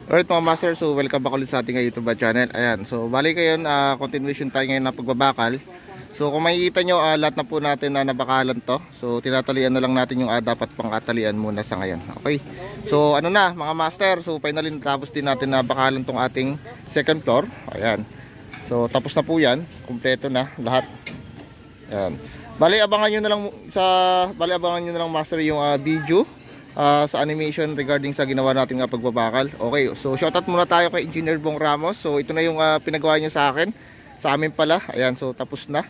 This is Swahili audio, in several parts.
Alright mga master, so welcome back ulit sa ating YouTube channel. Ayan, so bali kayo, continuation tayo ngayon na pagbabakal. So kung makikita nyo, lahat na po natin na nabakalan to. So tinatalian na lang natin yung dapat pang katalian muna sa ngayon. Okay, so ano na mga master, so finally tapos din natin na bakalan tong ating second floor. Ayan, so tapos na po yan, kumpleto na lahat. Ayan, bali abangan nyo na lang master yung video sa animation regarding sa ginawa natin nga pagbabakal. Okay, so shoutout muna tayo kay Engineer Bong Ramos. So ito na yung pinagawa niya sa akin, sa amin pala. Ayan, so tapos na.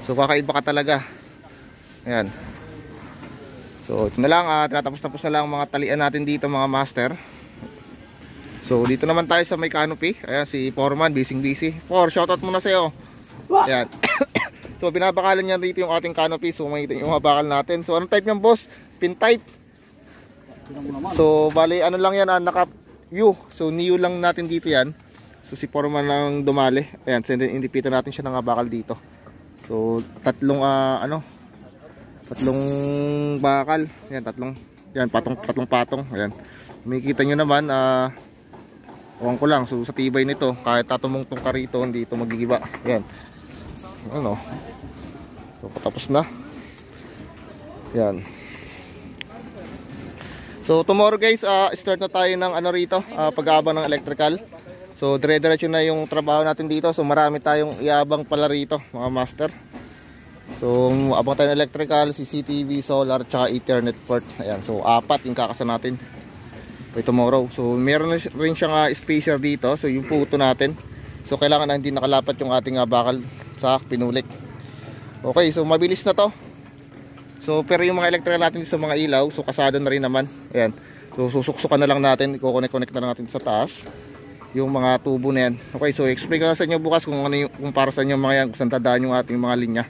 So kakaiba ka talaga. Ayan, so ito na lang, tinatapos na lang mga talian natin dito mga master. So dito naman tayo sa may canopy. Ayan, si Foreman, busy. Shoutout muna sa'yo. Ayan. So binabakalan niya dito yung ating canopy. So makikita yung mga bakal natin. So anong type niyan boss? Pin type. So bali ano lang yan, naka U. So new lang natin dito yan. So si Foreman lang dumali. Ayan, so indipitan natin siya ng bakal dito. So tatlong tatlong bakal. Ayan, yan tatlong patong. Ayan, makikita nyo naman, ewan ko lang, so sa tibay nito, kahit tatumungtong ka rito, hindi ito magigiba. Ayan, ano, so patapos na. Ayan. So tomorrow guys, start na tayo ng rito, pag-aabang ng electrical. So dire-diretso na yung trabaho natin dito. So marami tayong iabang pala rito mga master. So abang tayo ng electrical, CCTV, solar, tsaka Ethernet port. Ayan, so 4 yung kakasa natin by tomorrow. So meron rin siyang spacer dito. So yung puto natin, so kailangan na hindi nakalapat yung ating bakal sa pinulik. Okay, so mabilis na to. So pero yung mga electrical natin sa mga ilaw, so kasado na rin naman. Ayan, so susuksukan na lang natin, i-connect na lang natin sa taas yung mga tubo na yan. Okay, so explain ko na sa inyo bukas kung ano yung, kung para sa inyo mga yan, kung saan dadaan yung ating mga linya.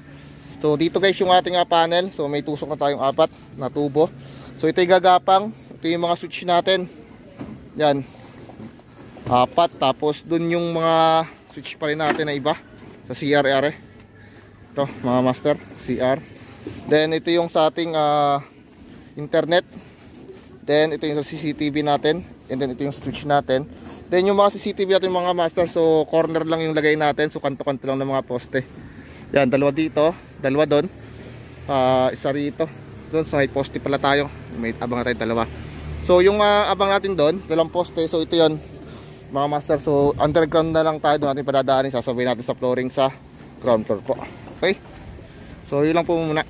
So dito guys yung ating panel. So may tusok na tayong 4 na tubo. So ito yung gagapang, ito yung mga switch natin. Yan, 4. Tapos dun yung mga switch pa rin natin na iba sa CR area. Ito mga master, CR. Then ito yung sa ating internet. Then ito yung sa CCTV natin. And then ito yung switch natin. Then yung mga CCTV natin mga master, so corner lang yung lagay natin. So kanto-kanto lang ng mga poste. Yan, dalawa dito, dalawa doon, isa rito. Doon sa may poste pala tayo. May abang natin dalawa. So yung abang natin doon, dalawang poste. So ito yon mga master. So underground na lang tayo, doon natin padadaanin. Sasabihin natin sa flooring sa ground floor po. Okay, so yun lang po muna.